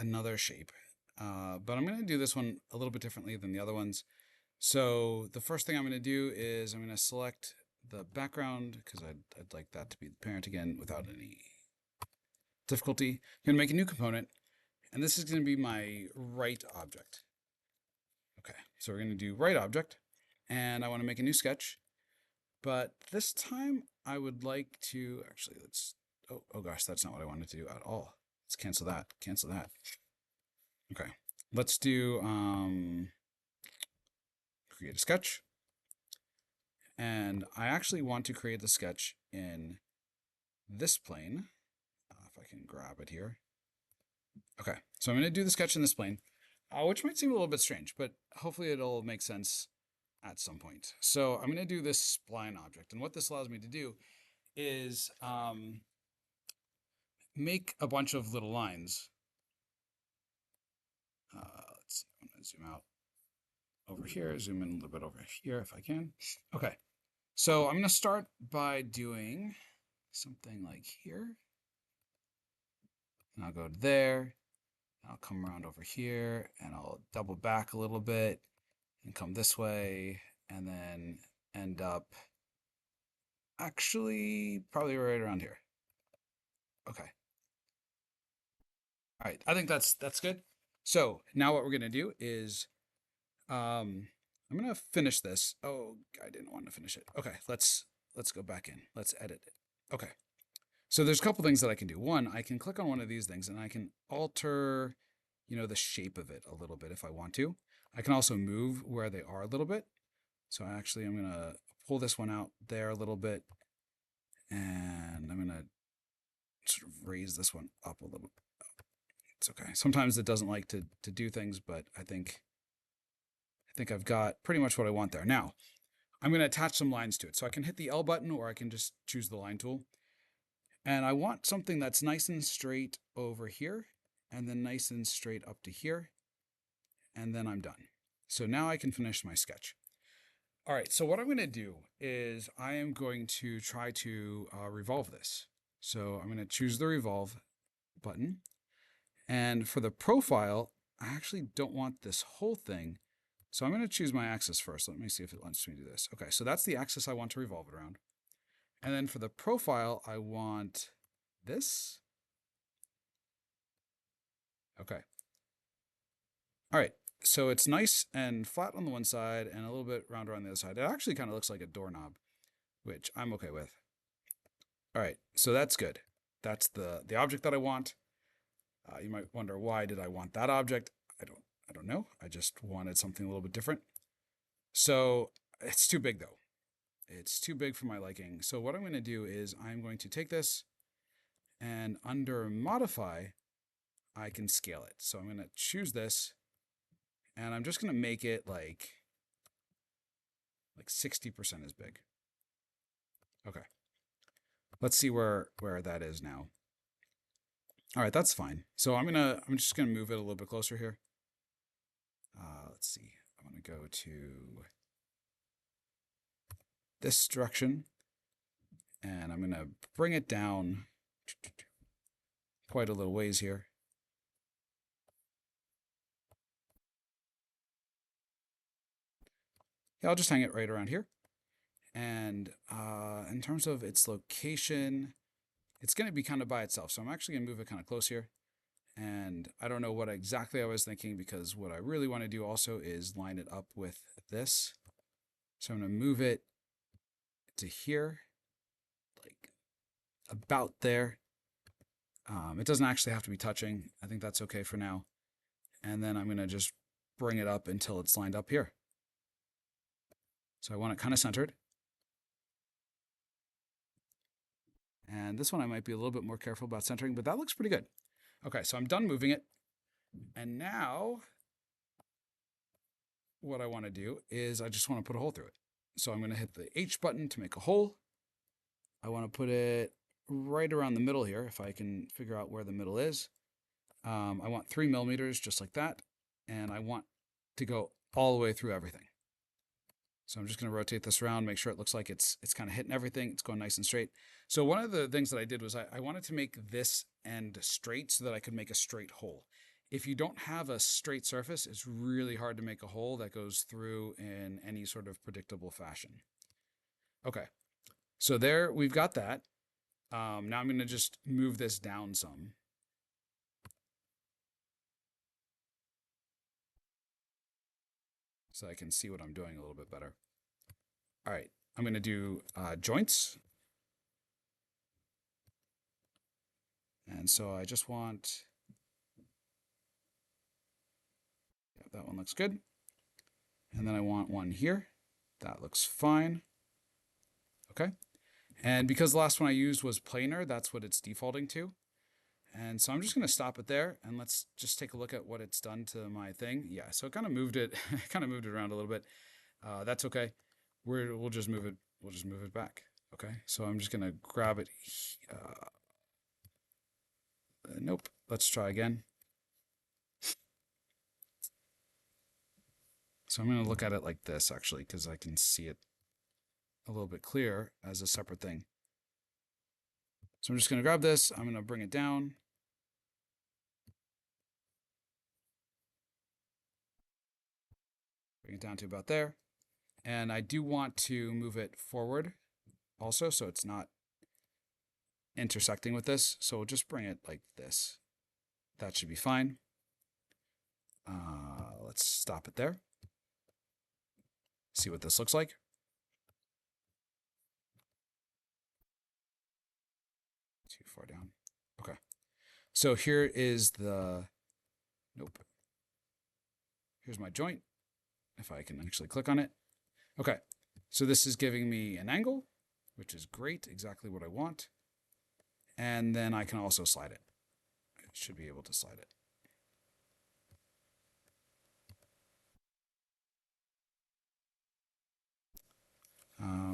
another shape, but I'm going to do this one a little bit differently than the other ones. So the first thing I'm going to do is I'm going to select the background because I'd like that to be the parent again without any difficulty. I'm going to make a new component, and this is going to be my right object. Okay, so we're going to do right object, and I want to make a new sketch, but this time I would like to actually oh gosh, that's not what I wanted to do at all. Let's cancel that. Okay, let's do create a sketch, and I actually want to create the sketch in this plane. If I can grab it here. Okay, so I'm going to do the sketch in this plane, which might seem a little bit strange, but hopefully it'll make sense at some point. So I'm going to do this spline object, and what this allows me to do is make a bunch of little lines. Let's see, I'm going to zoom out over here, zoom in a little bit over here if I can. Okay, so I'm going to start by doing something like here. And I'll go to there. I'll come around over here and I'll double back a little bit and come this way and then end up actually probably right around here. Okay. All right. I think that's good. So now what we're going to do is I'm going to finish this. Oh, I didn't want to finish it. Okay. Let's go back in. Let's edit it. Okay. So there's a couple things that I can do. One, I can click on one of these things and I can alter, the shape of it a little bit if I want to. I can also move where they are a little bit. So actually I'm going to pull this one out there a little bit and I'm going to sort of raise this one up a little. It's okay. Sometimes it doesn't like to do things, but I think I've got pretty much what I want there. Now, I'm going to attach some lines to it. So I can hit the L button or I can just choose the line tool. And I want something that's nice and straight over here, and then nice and straight up to here, and then I'm done. So now I can finish my sketch. All right, so what I'm going to do is I am going to try to revolve this. So I'm going to choose the revolve button. And for the profile, I actually don't want this whole thing. So I'm going to choose my axis first. Let me see if it lets me do this. Okay, so that's the axis I want to revolve it around. And then for the profile, I want this. Okay. All right. So it's nice and flat on the one side and a little bit rounder on the other side. It actually kind of looks like a doorknob, which I'm okay with. All right. So that's good. That's the object that I want. You might wonder, why did I want that object? I don't know. I just wanted something a little bit different. So it's too big though. It's too big for my liking. So what I'm going to do is I'm going to take this and under modify, I can scale it. So I'm going to choose this and I'm just going to make it like 60% as big. Okay. Let's see where that is now. All right, that's fine. So I'm just going to move it a little bit closer here. Let's see. I'm going to go to this direction, and I'm going to bring it down quite a little ways here. Yeah, I'll just hang it right around here. And in terms of its location, it's going to be kind of by itself. So I'm actually going to move it kind of close here. And I don't know what exactly I was thinking, because what I really want to do also is line it up with this. So I'm going to move it to here, like about there. It doesn't actually have to be touching. I think that's okay for now. And then I'm going to just bring it up until it's lined up here. So I want it kind of centered. And this one I might be a little bit more careful about centering, but that looks pretty good. Okay, so I'm done moving it. And now what I want to do is I just want to put a hole through it. So I'm going to hit the H button to make a hole. I want to put it right around the middle here, if I can figure out where the middle is. I want 3 millimeters, just like that. And I want to go all the way through everything. So I'm just going to rotate this around, make sure it looks like it's kind of hitting everything. It's going nice and straight. So one of the things that I did was I wanted to make this end straight so that I could make a straight hole. if you don't have a straight surface, it's really hard to make a hole that goes through in any sort of predictable fashion. Okay, so there we've got that. Now I'm going to just move this down some. So I can see what I'm doing a little bit better. All right, I'm going to do joints. And so I just want, yeah, that one looks good. And then I want one here. That looks fine. Okay. And because the last one I used was planar, that's what it's defaulting to. And so I'm just going to stop it there, and let's just take a look at what it's done to my thing. Yeah, so it kind of moved it, kind of moved it around a little bit. That's okay. We'll just move it. We'll just move it back. Okay. So I'm just going to grab it. Nope. Let's try again. So I'm going to look at it like this, actually, because I can see it a little bit clearer as a separate thing. So I'm just going to grab this. I'm going to bring it down. Bring it down to about there. And I do want to move it forward also, so it's not intersecting with this. So we'll just bring it like this. That should be fine. Let's stop it there. See what this looks like. Too far down. Okay. So here is the, nope. Here's my joint, if I can actually click on it. Okay. So this is giving me an angle, which is great, exactly what I want. And then I can also slide it. I should be able to slide it.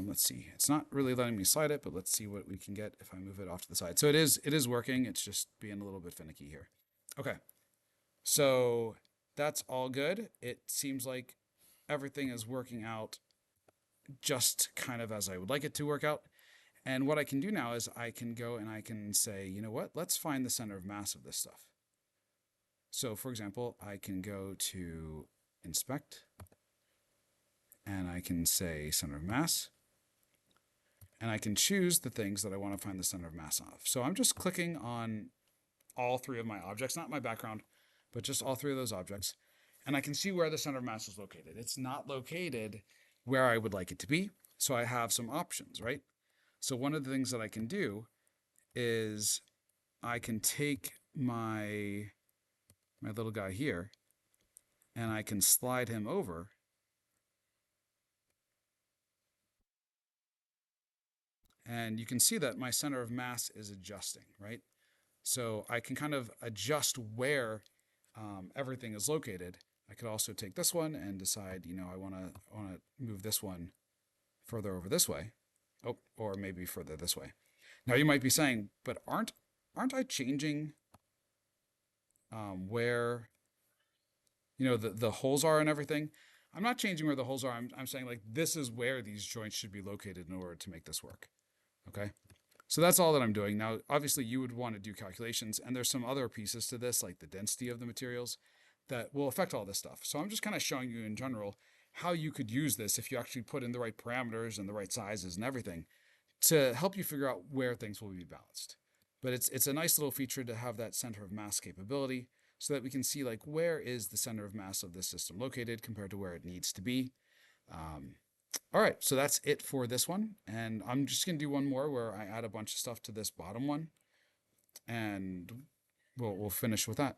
Let's see. It's not really letting me slide it, but let's see what we can get if I move it off to the side. So it is working. It's just being a little bit finicky here. Okay. So that's all good. It seems like everything is working out just kind of as I would like it to work out. And what I can do now is I can go and I can say, you know what? Let's find the center of mass of this stuff. So for example, I can go to inspect and I can say center of mass. And I can choose the things that I want to find the center of mass of. So I'm just clicking on all three of my objects, not my background, but just all three of those objects. And I can see where the center of mass is located. It's not located where I would like it to be. So I have some options, right? So one of the things that I can do is I can take my little guy here and I can slide him over. And you can see that my center of mass is adjusting, right? So I can kind of adjust where everything is located. I could also take this one and decide, you know, I want to move this one further over this way. Oh, or maybe further this way. Now you might be saying, but aren't I changing where, you know, the holes are and everything? I'm not changing where the holes are. I'm saying like this is where these joints should be located in order to make this work. Okay. So that's all that I'm doing. Now, obviously you would want to do calculations, and there's some other pieces to this, like the density of the materials that will affect all this stuff. So I'm just kind of showing you in general how you could use this if you actually put in the right parameters and the right sizes and everything to help you figure out where things will be balanced. But it's a nice little feature to have that center of mass capability so that we can see like where is the center of mass of this system located compared to where it needs to be. All right, so that's it for this one. And I'm just going to do one more where I add a bunch of stuff to this bottom one. And we'll finish with that.